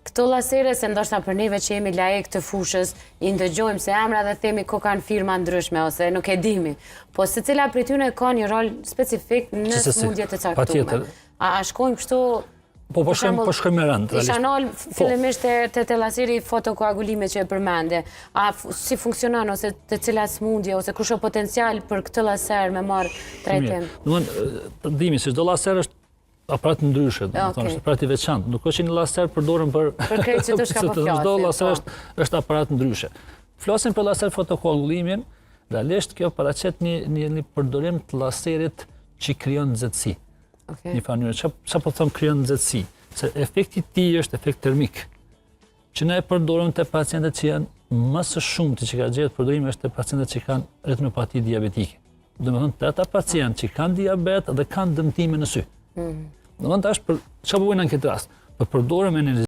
këto lasere, se ndoshta për neve që jemi laik të fushës, i ndëgjojmë se emra dhe themi ko kanë firma ndryshme, ose nuk e dimi. Po se cila për tyne ka një rol specifik në smundje të caktume. A shkojmë kështu... Po shkojmë me rënd. Isha nalë fillimisht të laseri fotokoagulime që e përmende. A si funksionon, ose të cilat smundje, ose kush o potencial për këtë laser me marë trajtim? Të dimi, si çdo laser është aparat ndryshe, është aparat i veçantë. Nuk është një laser përdorëm për... Për krejtë që të shka po flasin. Çdo laser është aparat ndryshe. Flasim për laser fotokoagulimin, realisht kjo paraqet një përdorim të laserit që krijon nxehtësi. Një fanyrë, që po thëmë krijon nxehtësi? Se efekti ti është efekt termik, që ne e përdorim të pacientët që janë më së shumti që ka gjetur përdorimi është të pacientët që kanë retinopati diabetike. Do të thonë të ata pacientë që kanë diabet dhe kanë dëmtime në sy. Do të thonë tash për çfarë bëjnë në këtë rast? Për përdorëm energji